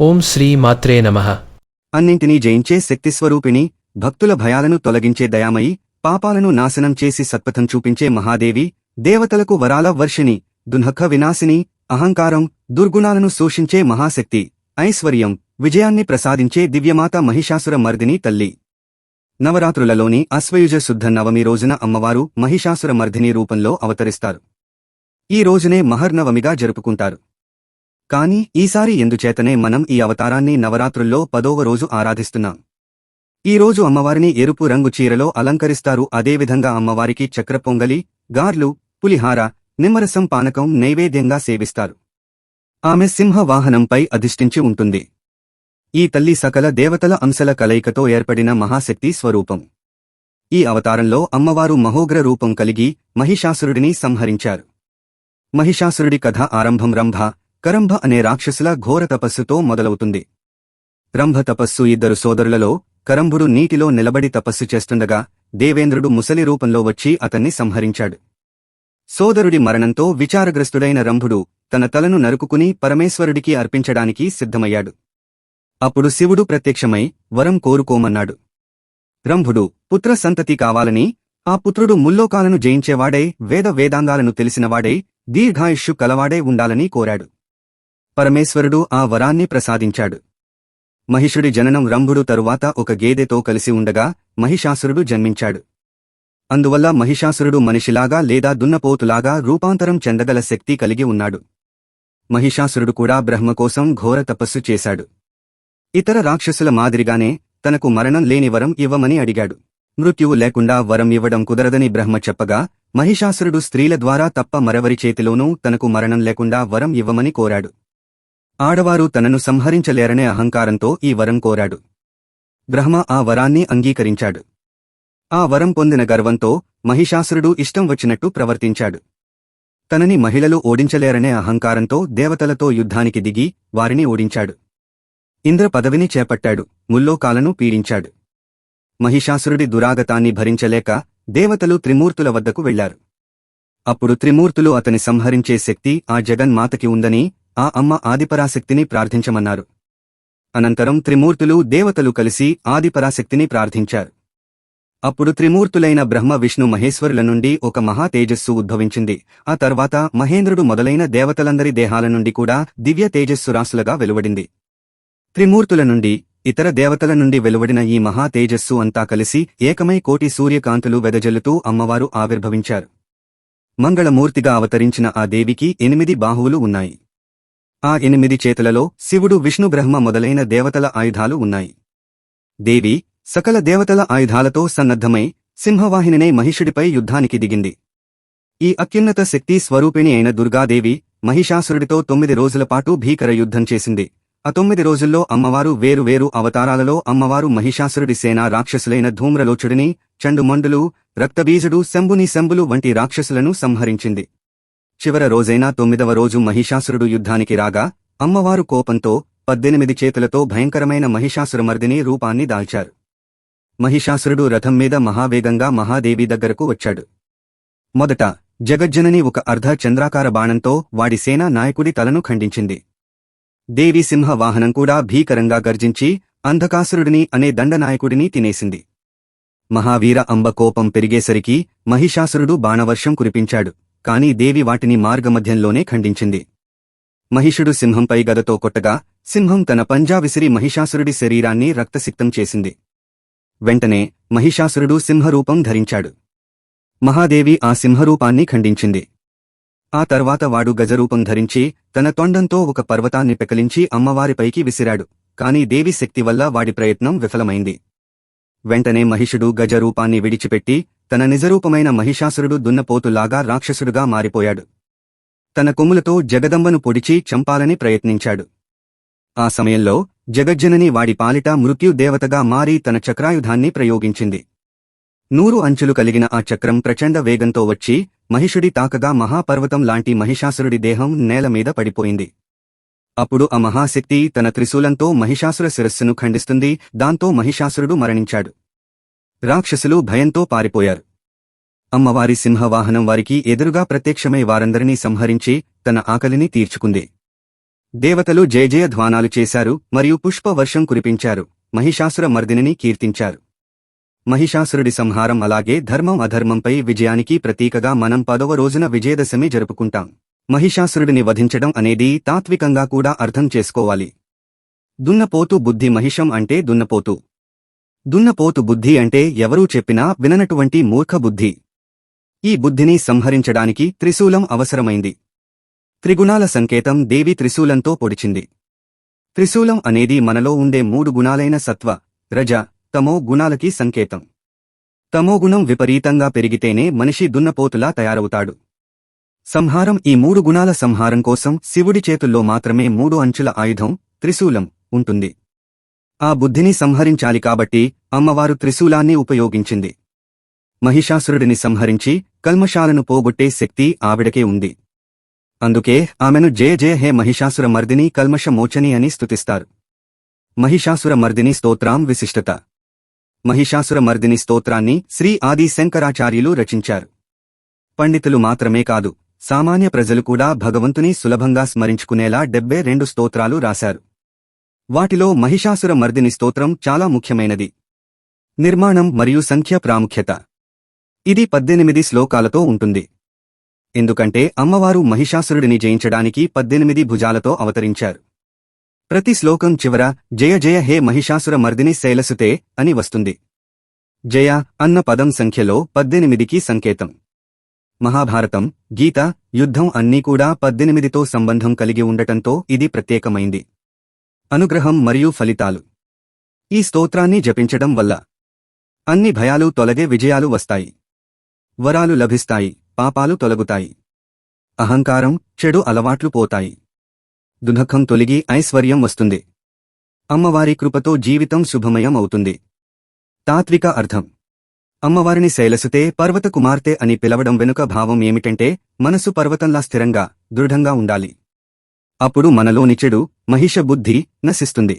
ఓం శ్రీ మాత్రే నమః. అన్నింటినీ జయించే శక్తిస్వరూపిణి, భక్తుల భయాలను తొలగించే దయామయి, పాపాలను నాశనం చేసి సత్పథం చూపించే మహాదేవి, దేవతలకు వరాల వర్షిణి, దున్హఖ వినాశిని, అహంకారం, దుర్గుణాలను శోషించే మహాశక్తి, ఐశ్వర్యం, విజయాన్ని ప్రసాదించే దివ్యమాత మహిషాసుర మర్దిని తల్లి. నవరాత్రులలోని అశ్వయుజ శుద్ధ నవమి రోజున అమ్మవారు మహిషాసుర మర్దిని రూపంలో అవతరిస్తారు. ఈ రోజునే మహర్నవమిగా జరుపుకుంటారు. కాని ఈసారి ఎందుచేతనే మనం ఈ అవతారాన్ని నవరాత్రుల్లో 10వ రోజు ఆరాధిస్తున్నాం. ఈ రోజు అమ్మవారిని ఎరుపు రంగు చీరలో అలంకరిస్తారు. అదేవిధంగా అమ్మవారికి చక్ర పొంగలి, గార్లు, పులిహార, నిమ్మరసం పానకం నైవేద్యంగా సేవిస్తారు. ఆమె సింహ వాహనంపై అధిష్ఠించి ఉంటుంది. ఈ తల్లి సకల దేవతల అంశల కలయికతో ఏర్పడిన మహాశక్తి స్వరూపం. ఈ అవతారంలో అమ్మవారు మహోగ్ర రూపం కలిగి మహిషాసురుడిని సంహరించారు. మహిషాసురుడి కథ ఆరంభం కరంభ అనే రాక్షసుల ఘోర తపస్సుతో మొదలవుతుంది. రంభ తపస్సు. ఇద్దరు సోదరులలో కరంభుడు నీటిలో నిలబడి తపస్సు చేస్తుండగా దేవేంద్రుడు ముసలి రూపంలో వచ్చి అతన్ని సంహరించాడు. సోదరుడి మరణంతో విచారగ్రస్తుడైన రంభుడు తన తలను నరుకుకుని పరమేశ్వరుడికి అర్పించడానికి సిద్ధమయ్యాడు. అప్పుడు శివుడు ప్రత్యక్షమై వరం కోరుకోమన్నాడు. రంభుడు పుత్ర సంతతి కావాలని, ఆ పుత్రుడు ముల్లోకాలను జయించేవాడై వేదాంగాలను తెలిసినవాడై దీర్ఘాయుష్యు కలవాడై ఉండాలని కోరాడు. పరమేశ్వరుడు ఆ వరాన్ని ప్రసాదించాడు. మహిషుడి జననం. రంభుడు తరువాత ఒక గేదెతో కలిసి ఉండగా మహిషాసురుడు జన్మించాడు. అందువల్ల మహిషాసురుడు మనిషిలాగా లేదా దున్నపోతులాగా రూపాంతరం చెందగల శక్తి కలిగి ఉన్నాడు. మహిషాసురుడు కూడా బ్రహ్మ కోసం ఘోర తపస్సు చేశాడు. ఇతర రాక్షసుల మాదిరిగానే తనకు మరణం లేని వరం ఇవ్వమని అడిగాడు. మృత్యువు లేకుండా వరం ఇవ్వడం కుదరదని బ్రహ్మ చెప్పగా మహిషాసురుడు స్త్రీల ద్వారా తప్ప మరెవరి చేతిలోనూ తనకు మరణం లేకుండా వరం ఇవ్వమని కోరాడు. ఆడవారు తనను సంహరించలేరనే అహంకారంతో ఈ వరం కోరాడు. బ్రహ్మ ఆ వరాన్ని అంగీకరించాడు. ఆ వరం పొందిన గర్వంతో మహిషాసురుడు ఇష్టం వచ్చినట్టు ప్రవర్తించాడు. తనని మహిళలు ఓడించలేరనే అహంకారంతో దేవతలతో యుద్ధానికి దిగి వారిని ఓడించాడు. ఇంద్ర పదవిని చేపట్టాడు. ముల్లోకాలను పీడించాడు. మహిషాసురుడి దురాగతాన్ని భరించలేక దేవతలు త్రిమూర్తుల వద్దకు వెళ్లారు. అప్పుడు త్రిమూర్తులు అతని సంహరించే శక్తి ఆ జగన్మాతకి ఉందని, ఆ అమ్మ ఆదిపరాశక్తిని ప్రార్థించమన్నారు. అనంతరం త్రిమూర్తులు దేవతలు కలిసి ఆదిపరాశక్తిని ప్రార్థించారు. అప్పుడు త్రిమూర్తులైన బ్రహ్మ విష్ణు మహేశ్వరుల నుండి ఒక మహా తేజస్సు ఉద్భవించింది. ఆ తర్వాత మహేంద్రుడు మొదలైన దేవతలందరి దేహాల నుండి కూడా దివ్య తేజస్సు రాసులుగా వెలువడింది. త్రిమూర్తుల నుండి, ఇతర దేవతల నుండి వెలువడిన ఈ మహా తేజస్సు అంతా కలిసి ఏకమై కోటి సూర్యకాంతులు వెదజల్లుతూ అమ్మవారు ఆవిర్భవించారు. మంగళమూర్తిగా అవతరించిన ఆ దేవికి 8 బాహువులు ఉన్నాయి. ఆ 8 చేతులలో శివుడు, విష్ణు, బ్రహ్మ మొదలైన దేవతల ఆయుధాలు ఉన్నాయి. దేవి సకల దేవతల ఆయుధాలతో సన్నద్ధమై సింహవాహినినై మహిషుడిపై యుద్ధానికి దిగింది. ఈ అత్యున్నత శక్తి స్వరూపిణి అయిన దుర్గాదేవి మహిషాసురుడితో 9 రోజులపాటు భీకర యుద్ధం చేసింది. ఆ 9 రోజుల్లో అమ్మవారు వేరు అవతారాలలో అమ్మవారు మహిషాసురుడి సేనా రాక్షసులైన ధూమ్రలోచుడిని, చండుమండులు, రక్తబీజుడు, శంభులు వంటి రాక్షసులను సంహరించింది. చివర రోజైన 9వ రోజు మహిషాసురుడు యుద్ధానికి రాగా అమ్మవారు కోపంతో 18 చేతులతో భయంకరమైన మహిషాసురమర్దిని రూపాన్ని దాల్చారు. మహిషాసురుడు రథం మీద మహావేగంగా మహాదేవి దగ్గరకు వచ్చాడు. మొదట జగజ్జనని ఒక అర్ధ చంద్రాకార బాణంతో వాడి సేనా నాయకుడి తలను ఖండించింది. దేవి సింహ వాహనం కూడా భీకరంగా గర్జించి అంధకాసురుడిని అనే దండనాయకుడిని తినేసింది. మహావీర అంబ కోపం పెరిగేసరికి మహిషాసురుడు బాణవర్షం కురిపించాడు. కాని దేవి వాటిని మార్గమధ్యంలోనే ఖండించింది. మహిషుడు సింహంపై గదతో కొట్టగా సింహం తన పంజా విసిరి మహిషాసురుడి శరీరాన్ని రక్తసిక్తం చేసింది. వెంటనే మహిషాసురుడు సింహరూపం ధరించాడు. మహాదేవి ఆ సింహరూపాన్ని ఖండించింది. ఆ తర్వాత వాడు గజరూపం ధరించి తన తొండంతో ఒక పర్వతాన్ని పెకలించి అమ్మవారిపైకి విసిరాడు. కాని దేవి శక్తి వల్ల వాడి ప్రయత్నం విఫలమైంది. వెంటనే మహిషుడు గజరూపాన్ని విడిచిపెట్టి తన నిజరూపమైన మహిషాసురుడు దున్నపోతులాగా రాక్షసుడుగా మారిపోయాడు. తన కొమ్ములతో జగదంబను పొడిచి చంపాలని ప్రయత్నించాడు. ఆ సమయంలో జగజ్జనని వాడి పాలిట మృత్యుదేవతగా మారి తన చక్రాయుధాన్ని ప్రయోగించింది. 100 అంచులు కలిగిన ఆ చక్రం ప్రచండ వేగంతో వచ్చి మహిషుడి తాకగా మహాపర్వతం లాంటి మహిషాసురుడి దేహం నేలమీద పడిపోయింది. అప్పుడు ఆ మహాశక్తి తన త్రిశూలంతో మహిషాసుర శిరస్సును ఖండిస్తుంది. దాంతో మహిషాసురుడు మరణించాడు. రాక్షసులు భయంతో పారిపోయారు. అమ్మవారి సింహవాహనం వారికి ఎదురుగా ప్రత్యక్షమై వారందరినీ సంహరించి తన ఆకలిని తీర్చుకుంది. దేవతలు జయజయ ధ్వానాలు చేశారు మరియు పుష్పవర్షం కురిపించారు, మహిషాసుర మర్దినిని కీర్తించారు. మహిషాసురుడి సంహారం అలాగే ధర్మం అధర్మంపై విజయానికి ప్రతీకగా మనం 10వ రోజున విజయదశమి జరుపుకుంటాం. మహిషాసురుడిని వధించడం అనేది తాత్వికంగా కూడా అర్థం చేసుకోవాలి. దున్నపోతు బుద్ధి మహిషం అంటే దున్నపోతు. దున్నపోతు బుద్ధి అంటే ఎవరూ చెప్పినా విననటువంటి మూర్ఖ బుద్ధి. ఈ బుద్ధిని సంహరించడానికి త్రిశూలం అవసరమైంది. త్రిగుణాల సంకేతం దేవి త్రిశూలంతో పొడిచింది. త్రిశూలం అనేది మనలో ఉండే 3 గుణాలైన సత్వ, రజ, తమో గుణాలకి సంకేతం. తమోగుణం విపరీతంగా పెరిగితేనే మనిషి దున్నపోతులా తయారవుతాడు. సంహారం ఈ 3 గుణాల సంహారం కోసం శివుడి చేతుల్లో మాత్రమే 3 అంచుల ఆయుధం త్రిశూలం ఉంటుంది. ఆ బుద్ధిని సంహరించాలి కాబట్టి అమ్మవారు త్రిశూలాన్ని ఉపయోగించింది. మహిషాసురుడిని సంహరించి కల్మషాలను పోగొట్టే శక్తి ఆవిడకే ఉంది. అందుకే ఆమెను జయ జయ హే మహిషాసుర మర్దిని కల్మష మోచని అని స్తుతిస్తారు. మహిషాసుర మర్దిని స్తోత్రం విశిష్టత. మహిషాసుర మర్దిని స్తోత్రాన్ని శ్రీ ఆది శంకరాచార్యులు రచించారు. పండితులు మాత్రమే కాదు, సామాన్య ప్రజలు కూడా భగవంతుని సులభంగా స్మరించుకునేలా 72 స్తోత్రాలు రాశారు. వాటిలో మహిషాసుర మర్దిని స్తోత్రం చాలా ముఖ్యమైనది. నిర్మాణం మరియు సంఖ్య ప్రాముఖ్యత. ఇది 18 శ్లోకాలతో ఉంటుంది. ఎందుకంటే అమ్మవారు మహిషాసురుడిని జయించడానికి 18 భుజాలతో అవతరించారు. ప్రతి శ్లోకం చివర జయ జయ హే మహిషాసుర మర్దిని శైలసుతే అని వస్తుంది. జయ అన్న పదం సంఖ్యలో 18కి సంకేతం. మహాభారతం, గీత, యుద్ధం అన్నీ కూడా 18తో సంబంధం కలిగి ఉండటంతో ఇది ప్రత్యేకమైంది. అనుగ్రహం మరియు ఫలితాలు. ఈ స్తోత్రాన్ని జపించడం వల్ల అన్ని భయాలు తొలగే విజయాలు వస్తాయి. వరాలు లభిస్తాయి, పాపాలు తొలగుతాయి. అహంకారం, చెడు అలవాట్లు పోతాయి. దుఃఖం తొలగి ఐశ్వర్యం వస్తుంది. అమ్మవారి కృపతో జీవితం శుభమయం అవుతుంది. తాత్విక అర్థం. అమ్మవారిని శైలసుతే పర్వత కుమార్తె అని పిలవడం వెనుక భావం ఏమిటంటే మనసు పర్వతంలా స్థిరంగా, దృఢంగా ఉండాలి. అప్పుడు మనలోని చెడు, మహిష బుద్ధి నశిస్తుంది.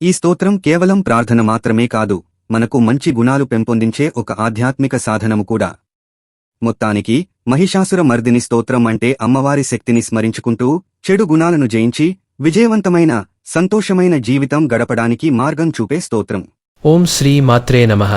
ఈ స్తోత్రం కేవలం ప్రార్థన మాత్రమే కాదు, మనకు మంచి గుణాలు పెంపొందించే ఒక ఆధ్యాత్మిక సాధనము కూడా. మొత్తానికి మహిషాసుర మర్దిని స్తోత్రం అంటే అమ్మవారి శక్తిని స్మరించుకుంటూ చెడు గుణాలను జయించి విజయవంతమైన, సంతోషమైన జీవితం గడపడానికి మార్గం చూపే స్తోత్రం. ఓం శ్రీ మాత్రే నమః.